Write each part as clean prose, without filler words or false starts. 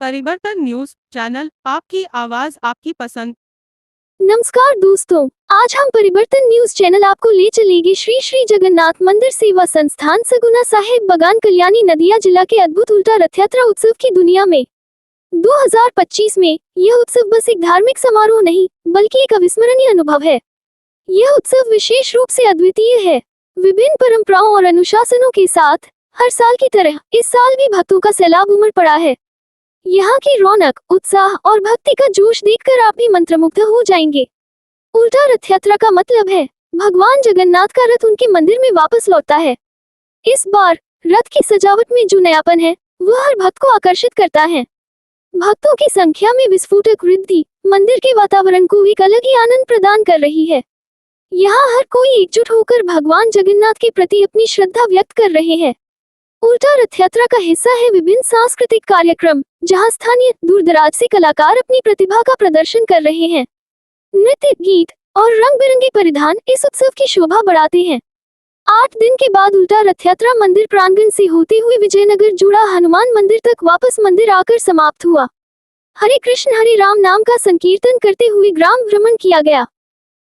परिवर्तन news channel, आपकी आवाज आपकी पसंद। नमस्कार दोस्तों, आज हम परिवर्तन न्यूज चैनल आपको ले चलेंगे श्री श्री जगन्नाथ मंदिर सेवा संस्थान सगुना साहेब बगान कल्याणी नदिया जिला के अद्भुत उल्टा रथ यात्रा उत्सव की दुनिया में। 2025 में यह उत्सव बस एक धार्मिक समारोह नहीं बल्कि एक अविस्मरणीय अनुभव है। यह उत्सव विशेष रूप से अद्वितीय है। विभिन्न परंपराओं और अनुशासनों के साथ हर साल की तरह इस साल भी भक्तों का सैलाब उमड़ पड़ा है। यहाँ की रौनक, उत्साह और भक्ति का जोश देखकर आप भी मंत्रमुग्ध हो जाएंगे। उल्टा रथ यात्रा का मतलब है भगवान जगन्नाथ का रथ उनके मंदिर में वापस लौटता है। इस बार रथ की सजावट में जो नयापन है वह हर भक्त को आकर्षित करता है। भक्तों की संख्या में विस्फोटक वृद्धि मंदिर के वातावरण को एक अलग ही आनंद प्रदान कर रही है। यहाँ हर कोई एकजुट होकर भगवान जगन्नाथ के प्रति अपनी श्रद्धा व्यक्त कर रहे हैं। उल्टा रथ यात्रा का हिस्सा है विभिन्न सांस्कृतिक कार्यक्रम, जहां स्थानीय दूर दराज से कलाकार अपनी प्रतिभा का प्रदर्शन कर रहे हैं। नृत्य, गीत और रंग बिरंगे परिधान इस उत्सव की शोभा बढ़ाते हैं। 8 दिन के बाद उल्टा रथ यात्रा मंदिर प्रांगण से होते हुए विजयनगर जुड़ा हनुमान मंदिर तक वापस मंदिर आकर समाप्त हुआ। हरे कृष्ण हरे राम नाम का संकीर्तन करते हुए ग्राम भ्रमण किया गया।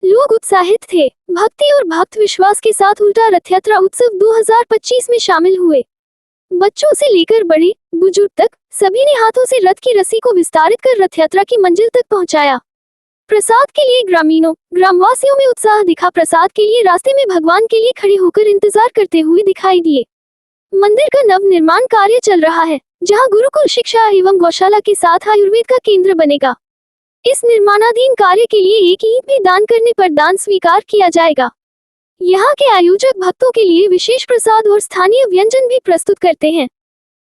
लोग उत्साहित थे। भक्ति और भक्त विश्वास के साथ उल्टा रथ यात्रा उत्सव 2025 में शामिल हुए। बच्चों से लेकर बड़े बुजुर्ग तक सभी ने हाथों से रथ की रस्सी को विस्तारित कर रथ यात्रा की मंजिल तक पहुंचाया। प्रसाद के लिए ग्रामवासियों में उत्साह दिखा। प्रसाद के लिए रास्ते में भगवान के लिए खड़े होकर इंतजार करते हुए दिखाई दिए। मंदिर का नव निर्माण कार्य चल रहा है, जहां गुरुकुल शिक्षा एवं गौशाला के साथ आयुर्वेद का केंद्र बनेगा। इस निर्माणाधीन कार्य के लिए एक ईंट भी दान करने पर दान स्वीकार किया जाएगा। यहाँ के आयोजक भक्तों के लिए विशेष प्रसाद और स्थानीय व्यंजन भी प्रस्तुत करते हैं।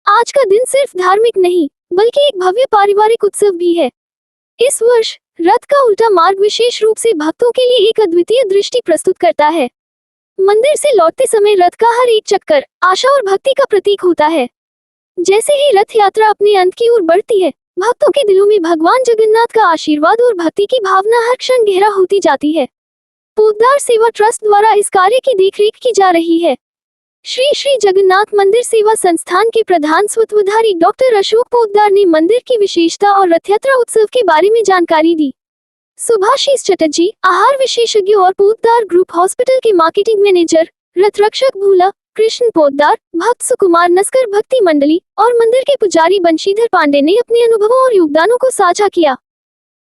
आज का दिन सिर्फ धार्मिक नहीं बल्कि एक भव्य पारिवारिक उत्सव भी है। इस वर्ष रथ का उल्टा मार्ग विशेष रूप से भक्तों के लिए एक अद्वितीय दृष्टि प्रस्तुत करता है। मंदिर से लौटते समय रथ का हर एक चक्कर आशा और भक्ति का प्रतीक होता है। जैसे ही रथ यात्रा अपने अंत की ओर बढ़ती है, भक्तों के दिलों में भगवान जगन्नाथ का आशीर्वाद और भक्ति की भावना हर क्षण गहरा होती जाती है। पोद्दार सेवा ट्रस्ट द्वारा इस कार्य की देखरेख की जा रही है। श्री श्री जगन्नाथ मंदिर सेवा संस्थान के प्रधान सूत्रधारी डॉक्टर अशोक पोद्दार ने मंदिर की विशेषता और रथ यात्रा उत्सव के बारे में जानकारी दी। सुभाषीष चटर्जी, आहार विशेषज्ञ और पोद्दार ग्रुप हॉस्पिटल के मार्केटिंग मैनेजर, रथ रक्षक भूला कृष्ण पोद्दार, भक्त सुकुमार नस्कर भक्ति मंडली और मंदिर के पुजारी बंशीधर पांडे ने अपने अनुभवों और योगदानों को साझा किया।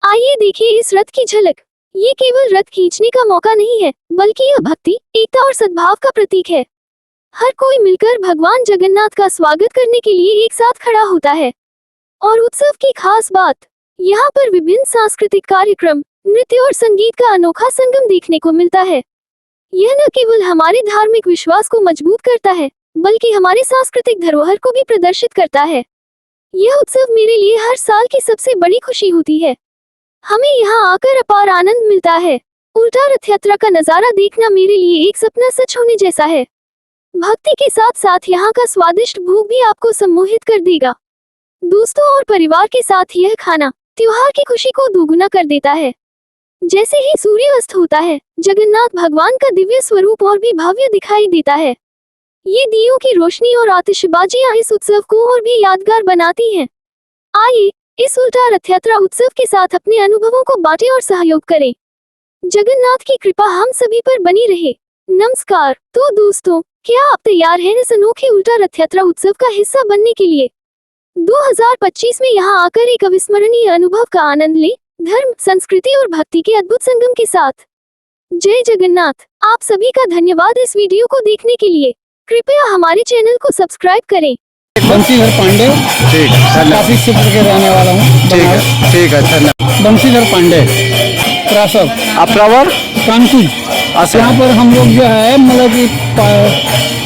आइए देखिए इस रथ की झलक। ये केवल रथ खींचने का मौका नहीं है बल्कि यह भक्ति, एकता और सद्भाव का प्रतीक है। हर कोई मिलकर भगवान जगन्नाथ का स्वागत करने के लिए एक साथ खड़ा होता है। और उत्सव की खास बात, यहाँ पर विभिन्न सांस्कृतिक कार्यक्रम, नृत्य और संगीत का अनोखा संगम देखने को मिलता है। यह न केवल हमारे धार्मिक विश्वास को मजबूत करता है बल्कि हमारे सांस्कृतिक धरोहर को भी प्रदर्शित करता है। यह उत्सव मेरे लिए हर साल की सबसे बड़ी खुशी होती है। हमें यहाँ आकर अपार आनंद मिलता है। उल्टा रथ यात्रा का नजारा देखना मेरे लिए एक सपना सच होने जैसा है। भक्ति के साथ साथ यहाँ का स्वादिष्ट भोग भी आपको सम्मोहित कर देगा। दोस्तों और परिवार के साथ यह खाना त्योहार की खुशी को दोगुना कर देता है। जैसे ही सूर्य अस्त होता है, जगन्नाथ भगवान का दिव्य स्वरूप और भी भव्य दिखाई देता है। ये दियों की रोशनी और आतिशबाजियां इस उत्सव को और भी यादगार बनाती हैं। आइए इस उल्टा रथ यात्रा उत्सव के साथ अपने अनुभवों को बांटें और सहयोग करें। जगन्नाथ की कृपा हम सभी पर बनी रहे। नमस्कार। तो दोस्तों, क्या आप तैयार हैं इस अनोखे उल्टा रथ यात्रा उत्सव का हिस्सा बनने के लिए? 2025 में यहाँ आकर एक अविस्मरणीय अनुभव का आनंद लें, धर्म, संस्कृति और भक्ति के अद्भुत संगम के साथ। जय जगन्नाथ। आप सभी का धन्यवाद इस वीडियो को देखने के लिए। कृपया हमारे चैनल को सब्सक्राइब करें। बंशीधर पांडे, ठीक, काफी क्षेत्र के रहने वाला हूँ। ठीक है, धन्यवाद। बंशीधर पांडे, प्रासव, अप्रवर, कानपुर। यहाँ पर हम लोग जो है मतलब कि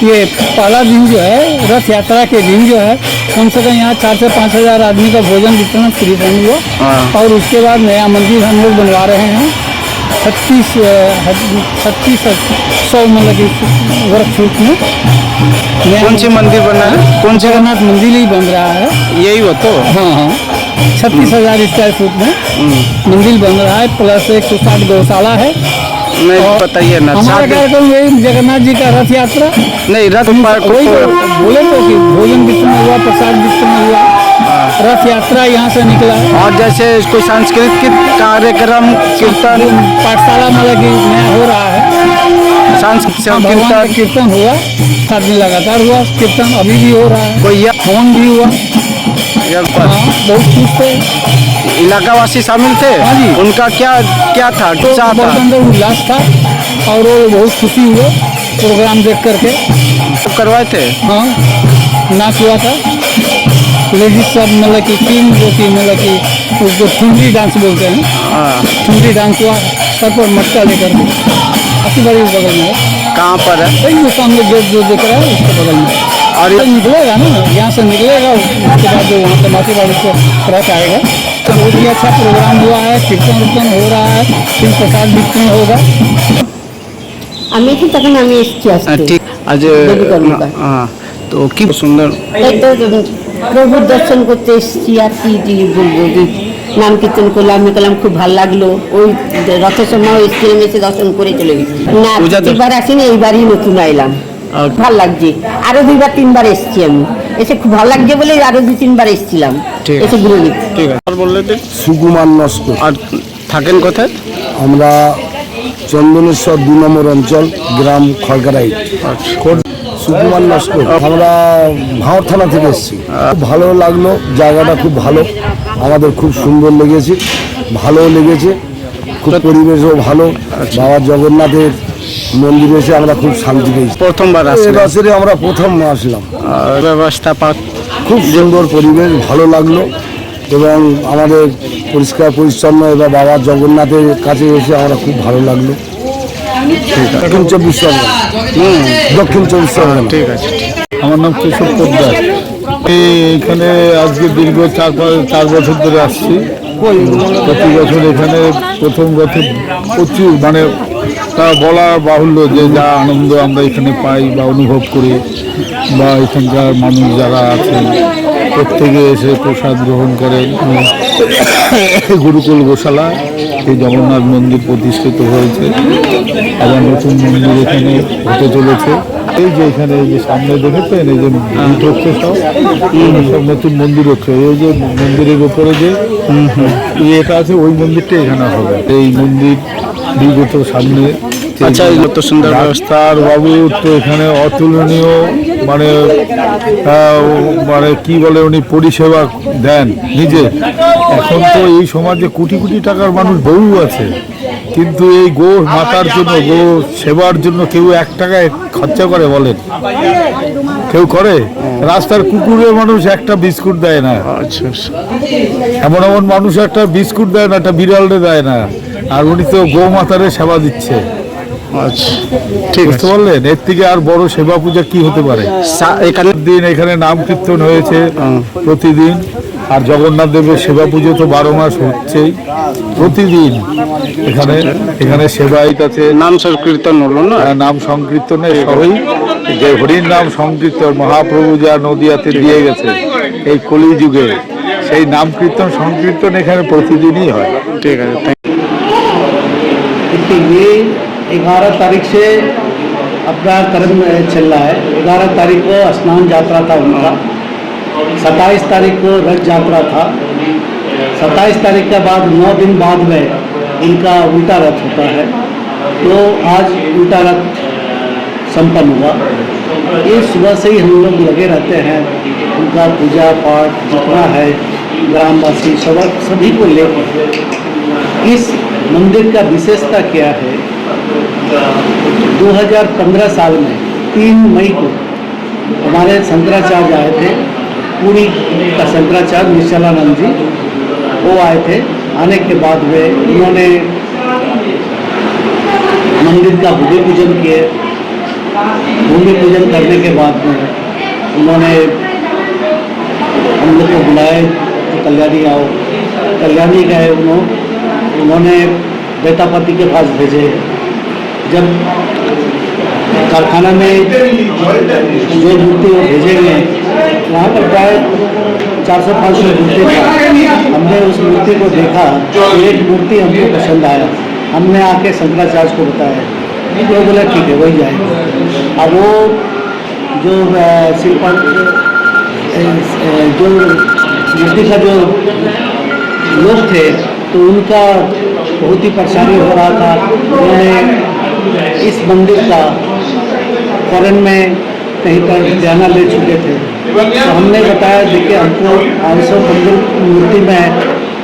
ये पहला दिन जो है रथ यात्रा के दिन जो है कम से कम यहाँ 4 से 5 हजार आदमी का भोजन वितरण फ्री समझो। और उसके बाद नया मंदिर हम लोग बनवा रहे हैं। 3600 मतलब कि वर्ग फुट में। कौन सी मंदिर बना है? कौन जगन्नाथ मंदिर ही बन रहा है। यही हो तो? हाँ, 36,000 स्क्वायर फुट में मंदिर बन रहा है। प्लस 160 गौशाला है। नहीं बताइए ना। हमारा कार्यक्रम यही जगन्नाथ जी का रथ यात्रा। नहीं, रथ कोई बोले तो कि भोजन वितरण हुआ, प्रसाद वितरण हुआ। रथ यात्रा यहाँ से निकला है। और जैसे कोई सांस्कृतिक कार्यक्रम कीर्तन पाठशाला मतलब कि नया हो रहा है। सांस्कृतिक भगवान का कीर्तन कीर्तन हुआ 7 दिन लगातार हुआ कीर्तन, अभी भी हो रहा है। कोई हवन भी हुआ। हाँ, बहुत खुश थे। इलाकावासी शामिल थे। हाँ जी। उनका क्या क्या था तो उत्साह बहुत था? अंदर उल्लास था और वो बहुत खुशी हुए प्रोग्राम देख करके। सब करवाए थे। हाँ, नाच हुआ था। लेडीज सब मतलब कि 3 जो थी मतलब कि उसको ठुमरी डांस बोलते हैं, हाँ, ठुमरी डांस हुआ सर पर मटका लेकर के। काफी बड़ी बगल में है, कहाँ पर है? वही जो सामने गेट जो दिख रहा है उसके बगल में। और तो निकलेगा ना, यहाँ से निकलेगा उसके बाद जो वहाँ से मातीबाड़ी से ट्रक आएगा। तो बहुत ही अच्छा प्रोग्राम हुआ है, कीर्तन उर्तन हो रहा है, फिर प्रसाद वितरण होगा। আমি কি তখন আমি এসেছি আজকে ठीक आज देवी कर्मकार। हाँ, तो की सुंदर এই তো প্রভুর দর্শন করতে এসেছি আর কি বলবো যে নাম কীর্তন করলাম, আমি করলাম খুব ভালো লাগলো। ওই রথের সময় এসেছিলাম, এসে দর্শন করে চলে গেছি। না পূজা দর্শন- এবার আসিনি, এইবারই নতুন আইলাম। ভালো লাগছে, আরো 2বার 3বার এসেছি আমি, এসে খুব ভালো লাগছে বলে আরো 2-3বার এসেছিলাম, ঠিক আছে। এসে ঘুরে গেছি। ঠিক আছে। আর বললে তো সুকুমার নস্কর। আর থাকেন কোথায়? আমরা চন্দনেশ্বর 2 নম্বর অঞ্চল, গ্রাম খড়গাড়াই। সুকুমার নস্কর। আমরা ভাঁড় থানা থেকে এসেছি। খুব ভালো লাগলো, জায়গাটা খুব ভালো, আমাদের খুব সুন্দর লেগেছে, ভালো লেগেছে, খুব পরিবেশও ভালো। বাবা জগন্নাথের মন্দিরে এসে আমরা খুব শান্তি পেয়েছি। প্রথমবার আসলেন? এবছরে আমরা প্রথম আসলাম। ব্যবস্থা খুব সুন্দর পরিবেশ, ভালো লাগলো এবং আমাদের পরিষ্কার পরিচ্ছন্ন এবং বাবা জগন্নাথের কাছে এসে আমরা খুব ভালো লাগলো। দক্ষিণ 24 পরগনা। দক্ষিণ 24 পরগনা। ঠিক আছে। আমার নাম কেশব পোদ্দার। এখানে আজকে দীর্ঘ 4 বছর ধরে আসছি। প্রতি বছর এখানে প্রথম রথে প্রচুর মানে তা বলা বাহুল্য যে যা আনন্দ আমরা এখানে পাই বা অনুভব করি, বা এখানকার মানুষ যারা আছেন প্রত্যেকে এসে প্রসাদ গ্রহণ করেন। গুরুকুল গোশালা এই জগন্নাথ মন্দির প্রতিষ্ঠিত হয়েছে, আবার নতুন মন্দির এখানে হতে চলেছে। এই যে এখানে এই যে সামনে দেখেছেন এই যে ইট হচ্ছে সব নতুন মন্দির হচ্ছে। এই যে মন্দিরের উপরে যে এটা আছে ওই মন্দিরটা এখানে হবে। এই মন্দির বিগত সামনে আচ্ছা, এই তো সুন্দর রাস্তার বাবু তো এখানে অতুলনীয় মানে মানে কি বলে উনি পরিষেবা দেন নিজে। এখন তো এই সমাজে কোটি কোটি টাকার মানুষ বহু আছে, কিন্তু এই গো মাতার জন্য গো সেবার জন্য কেউ 1 টাকা খরচা করে বলেন? কেউ করে? রাস্তার কুকুরের মানুষ একটা বিস্কুট দেয় না। আচ্ছা, এমন এমন মানুষ একটা বিস্কুট দেয় না, একটা বিড়ালটা দেয় না, আর উনি তো গো মাতারে সেবা দিচ্ছে। আচ্ছা, ঠিক বুঝতে আছে। পারলেন? এর থেকে আর বড় সেবা পূজা কি হতে পারে? এখানে দিন এখানে নাম কীর্তন হয়েছে প্রতিদিন, আর জগন্নাথ দেবের সেবা পুজো তো 12 মাস হচ্ছেই প্রতিদিন। এখানে সেবায়িত আছে, নাম সংকীর্তন হলো না? নাম সংকীর্তনে সবই যে হরির নাম সংকীর্তন মহাপ্রভু যা নদিয়াতে দিয়ে গেছে এই কলি যুগে, সেই নাম কীর্তন সংকীর্তন এখানে প্রতিদিনই হয়। ঠিক আছে। देखिए ये 11 तारीख से अपना कर्म चल रहा है। 11 तारीख को स्नान यात्रा था उनका, 27 तारीख को रथ यात्रा था, 27 तारीख के बाद 9 दिन बाद में इनका उल्टा रथ होता है। तो आज उल्टा रथ संपन्न हुआ। ये सुबह से ही हम लोग लगे रहते हैं, उनका पूजा पाठ जितना है ग्रामवासी सभी को लेकर। इस मंदिर का विशेषता क्या है? 2015 साल में 3 मई को हमारे शंकराचार्य आए थे, पूरी का शंकराचार्य निश्चलानंद जी वो आए थे। आने के बाद में उन्होंने मंदिर का भूमि पूजन किए। भूमि पूजन करने के बाद में उन्होंने हम लोग को बुलाए तो कल्याणी आओ। कल्याणी गए, उन्होंने बेतापति के पास भेजे। जब कारखाना में जो मूर्ति वो भेजेंगे, वहाँ पर प्राय 400-500 मूर्ति था। हमने उस मूर्ति को देखा तो एक मूर्ति हमको पसंद आया। हमने आके शंकराचार्य को बताया तो बोला ठीक है वही जाएगा। अब वो जो शिल्प जो मूर्ति का जो लोग थे तो उनका बहुत ही परेशानी हो रहा था। उन्होंने इस मंदिर का फॉरेन में कहीं पर बयाना ले चुके थे, तो हमने बताया देखिए हमको 500 मंदिर मूर्ति में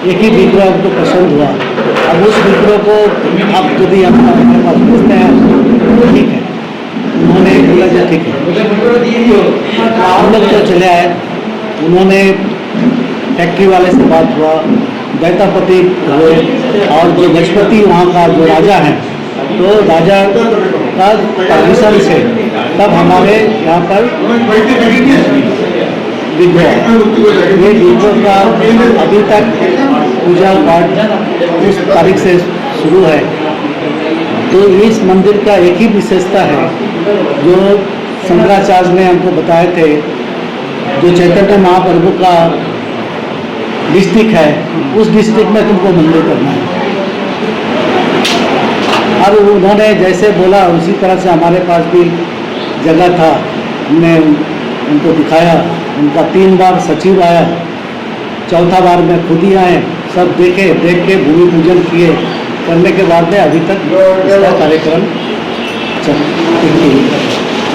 एक ही विग्रह हमको पसंद हुआ। अब उस विग्रह को आप यदि हमारे पास पूछते हैं तो ठीक है, उन्होंने बोला जो ठीक है। हम लोग तो चले आए, उन्होंने फैक्ट्री वाले से बात हुआ, दैतापति हुए और जो गजपति वहाँ का जो राजा है, तो राजा का परमिशन से तब हमारे यहाँ पर विग्रह, ये विग्रह का अभी तक पूजा पाठ उस तारीख से शुरू है। तो इस मंदिर का एक ही विशेषता है जो शंकराचार्य ने हमको बताए थे, जो चैतन्य महाप्रभु का डिस्ट्रिक्ट है उस डिस्ट्रिक्ट में तुमको मंदिर करना है। अब उन्होंने जैसे बोला उसी तरह से हमारे पास भी जगह था, हमने उनको दिखाया। उनका 3 बार सचिव आया, चौथा बार में खुद ही आए, सब देख के भूमि पूजन किए। करने के बाद में अभी तक इसका कार्यक्रम चल।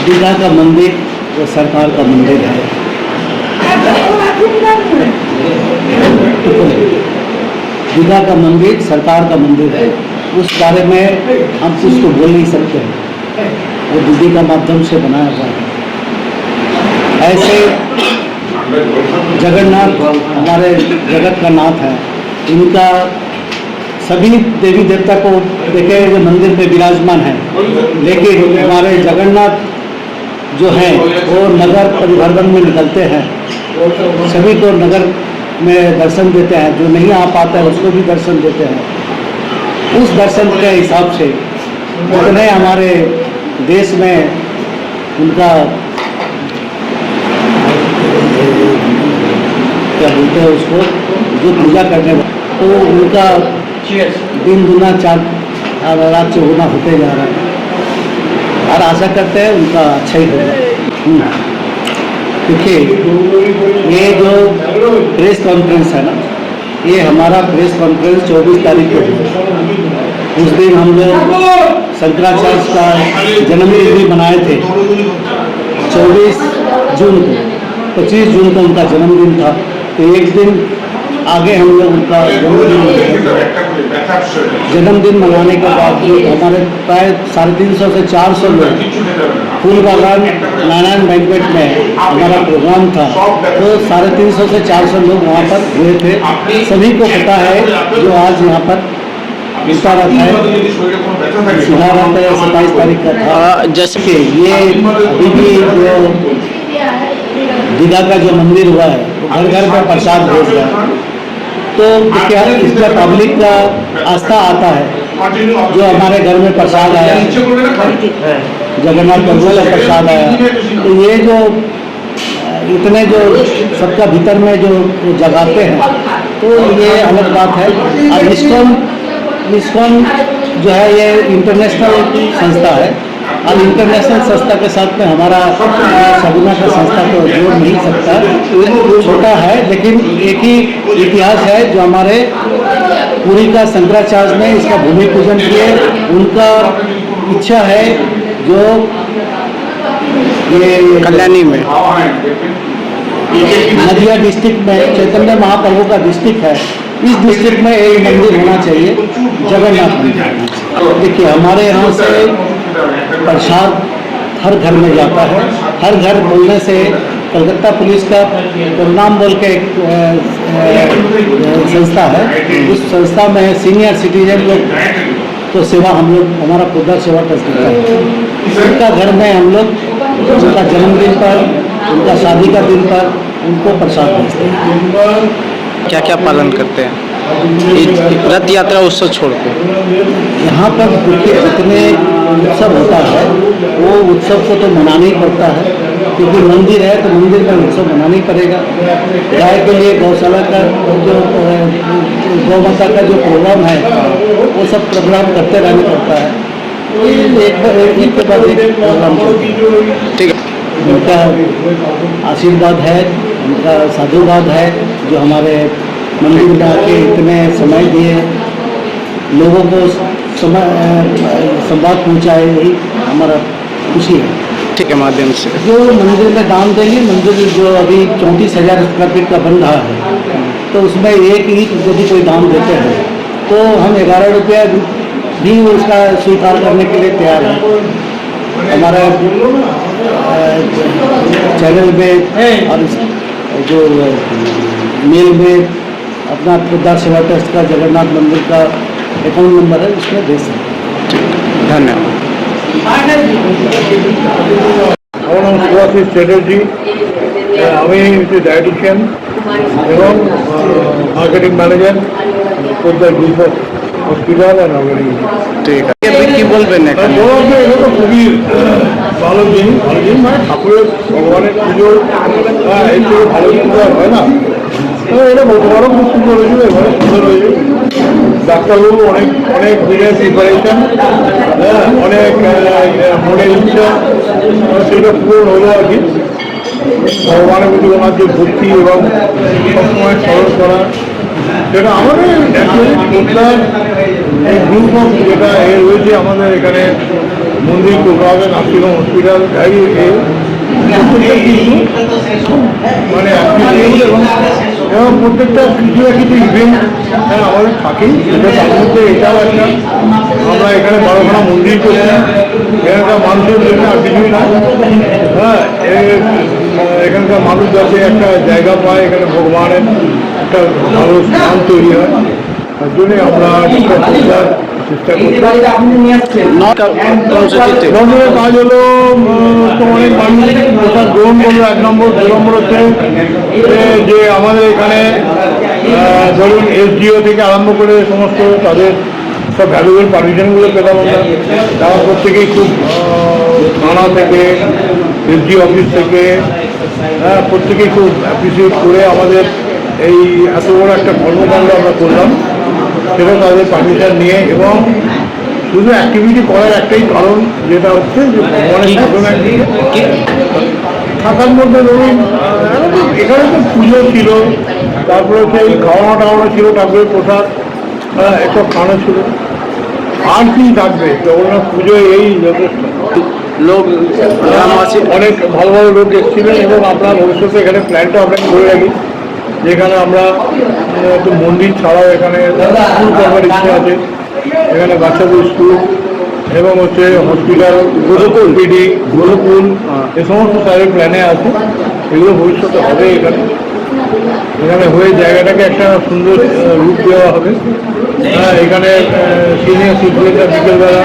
दीघा का मंदिर वो सरकार का मंदिर है। दीघा का मंदिर सरकार का मंदिर है, उस बारे में हम कुछ तो बोल नहीं सकते हैं, वो दीदी का माध्यम से बनाया हुआ है। ऐसे जगन्नाथ हमारे जगत का नाथ है, इनका सभी देवी देवता को देखे जो मंदिर में विराजमान है, लेकिन हमारे जगन्नाथ जो हैं वो नगर परिभ्रमण में निकलते हैं, सभी को नगर में दर्शन देते हैं, जो नहीं आ पाता है उसको भी दर्शन देते हैं। उस दर्शन के हिसाब से जितने हमारे देश में उनका क्या बोलते हैं उसको, जो पूजा करने वाले, तो उनका दिन दुना 4 रात से होना होते जा रहा है, और आशा करते हैं उनका अच्छा ही होगा। देखिए ये जो प्रेस कॉन्फ्रेंस है ना, ये हमारा प्रेस कॉन्फ्रेंस 24 तारीख को है। उस दिन हम लोग शंकराचार्य का जन्मदिन भी मनाए थे 24 जून को, 25 जून को उनका जन्मदिन था, तो एक दिन आगे हम लोग उनका जन्मदिन मनाने के बाद हमारे प्राय 350 से 400 लोग फूल बागान नारायण बैंक्वेट में हमारा प्रोग्राम था, तो 350 से 400 लोग वहाँ पर हुए थे। सभी को पता है जो आज यहाँ पर उल्टा रथ है, सीधा रथ है, 27 तारीख का था। जैसे कि ये अभी भी जो दीघा का जो मंदिर हुआ है वो घर घर में प्रसाद भेज रहा है, तो क्या इसका पब्लिक का आस्था आता है। जो हमारे घर में प्रसाद आया, जगन्नाथ प्रभु का प्रसाद आया, तो ये जो इतने जो सबका भीतर में जो जगाते हैं, तो ये अलग बात है। और इस्कॉन जो है ये इंटरनेशनल संस्था है, और इंटरनेशनल संस्था के साथ में हमारा सगुना का संस्था को जोड़ नहीं सकता, छोटा है लेकिन एक ही इतिहास है। जो हमारे पुरी का शंकराचार्य ने इसका भूमि पूजन किए, उनका इच्छा है जो ये कल्याणी में नदिया डिस्ट्रिक्ट में चैतन्य महाप्रभु का डिस्ट्रिक्ट है, इस डिस्ट्रिक्ट में एक मंदिर होना चाहिए, जगन्नाथ मंदिर। देखिए हमारे यहाँ से प्रसाद हर घर में जाता है, हर घर बोलने से कलकत्ता पुलिस का परिणाम बोल के एक संस्था है, उस संस्था में सीनियर सिटीजन लोग तो सेवा हम लोग हमारा खुद सेवा ट्रस्ट देता है। उनका घर में हम लोग उनका जन्मदिन पर, उनका शादी का दिन पर उनको प्रसाद भेजते हैं। क्या क्या पालन करते हैं रथ यात्रा उत्सव छोड़ के? यहाँ पर देखिए जितने उत्सव होता है वो उत्सव को तो मनाना ही पड़ता है, क्योंकि मंदिर है तो मंदिर में उत्सव मनाना ही पड़ेगा। गाय के लिए गौशाला का जो गौ माता का जो प्रोग्राम है वो सब प्रोग्राम करते रहना पड़ता है, एक के बाद एक प्रोग्राम चलता है। ठीक है, उनका आशीर्वाद है, उनका साधुवाद है, जो हमारे मंदिर में आके इतने समय दिए, लोगों को संवाद पहुँचाए, यही हमारा खुशी है। ठीक है माध्यम से जो मंदिर में दान देंगे, मंदिर जो अभी 34,000 स्क्वायर फीट का बन रहा है, तो उसमें एक ईंट यदि कोई दान देते हैं तो हम 11 रुपया भी उसका स्वीकार करने के लिए तैयार हैं। हमारा चैनल में और जो मेल में अपना खुदा सेवा ट्रस्ट का जगन्नाथ मंदिर का अकाउंट नंबर है, उसमें भेज सकते हैं। धन्यवाद। আমার নাম সুভাষিস চ্যাটার্জি, আমি হচ্ছে ডায়েটিশিয়ান এবং marketing manager Khordha group of hospital and organic. ঠিক আছে, আপনি কি বলবেন এখানে? বলতে এটা তো খুবই ভালো জিনিস, মানে ঠাকুরের ভগবানের পুজো, এর থেকে ভালো পুজো আর হয় না। এটা বলতে পারো খুব সুন্দর হয়েছিল, এবারে সুন্দর হয়েছে। ডাক্তারবাবু অনেক অনেক দিনের প্রিপারেশন, অনেক মনের ইচ্ছা, সেটা পূরণ হলো আর কি। ভগবানের প্রতি ওনার যে ভক্তি এবং সবসময় স্মরণ করা, সেটা আমাদের খোর্ধার এই গ্রুপ অফ যেটা রয়েছে আমাদের এখানে মন্দির, কোকরাবে, নার্সিংহোম, হসপিটাল, মানে এবং প্রত্যেকটা কিছু না কিছু ইভেন্ট আমাদের থাকেই। সেটা তার মধ্যে এটাও একটা, আমরা এখানে 12খানা মন্দির করছি, এখানকার মানুষের জন্য আর কিছুই না। এখানকার মানুষ যাতে একটা জায়গা পায়, এখানে ভগবানের একটা ভালো স্থান তৈরি হয়, তার জন্যই আমরা চেষ্টা করছি। মন্দিরের কাজ হলো তো অনেক মানুষ প্রসাদ গ্রহণ করলো, 1 নম্বর। 2 নম্বর হচ্ছে যে আমাদের এখানে ধরুন এসডিও থেকে আরম্ভ করে সমস্ত তাদের সব ভ্যালুয়েবল পারমিশনগুলো পেলাম আমরা। তারা প্রত্যেকেই খুব থানা থেকে, এসডিও অফিস থেকে, প্রত্যেকেই খুব অ্যাপ্রিসিয়েট করে আমাদের এই এত বড় একটা কর্মকাণ্ড আমরা করলাম, সেটা তাদের পারমিশন নিয়ে। এবং শুধু অ্যাক্টিভিটি করার একটাই কারণ, যেটা হচ্ছে যে ভগবানের সাধনা থাকার মধ্যে ধরুন এখানে তো পুজো ছিল, তারপরে হচ্ছে এই খাওয়ানো টাওয়ানো ছিল, ঠাকুরের প্রসাদ একটা খাওয়ানো ছিল, আর কি থাকবে জগন্নাথ পুজো, এই যথেষ্ট। লোক অনেক ভালো ভালো লোক এসেছিলেন এবং আমরা ভবিষ্যতে এখানে প্ল্যানটা আমরা করে রাখি, যেখানে আমরা একটু মন্দির ছাড়াও এখানে স্কুল করবার ইচ্ছে আছে। এখানে বাচ্চাদের স্কুল এবং হচ্ছে হসপিটাল, গোলকুল পিডি, গোলকুল, এ সমস্ত সাইডের প্ল্যানে আছে। এগুলো ভবিষ্যতে হবে এখানে। এখানে হয়ে জায়গাটাকে একটা সুন্দর রূপ দেওয়া হবে। এখানে সিনিয়র সিটিজেনরা বিকেলবেলা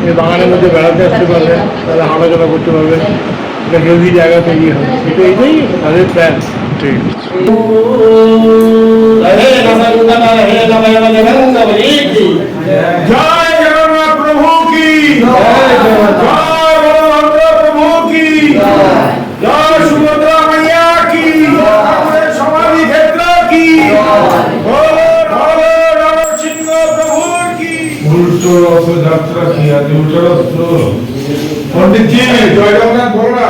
এই বাগানের মধ্যে বেড়াতে আসতে পারবেন, তারা হাঁটাচলা করতে পারবেন, একটা হেলদি জায়গা তৈরি হবে। এটাই তাদের প্ল্যান। ঠিক জয় জগন্নাথ প্রভু কি, জয় বলভদ্র প্রভু কি, জয় সুভদ্রা মাইয়া কি, আমাদের সমাধি ক্ষেত্র কি, নরসিংহ প্রভুর কি। উল্টো রথযাত্রা কি আছে? উল্টো রথ পণ্ডিতজি জয় জগন্নাথ বলো না।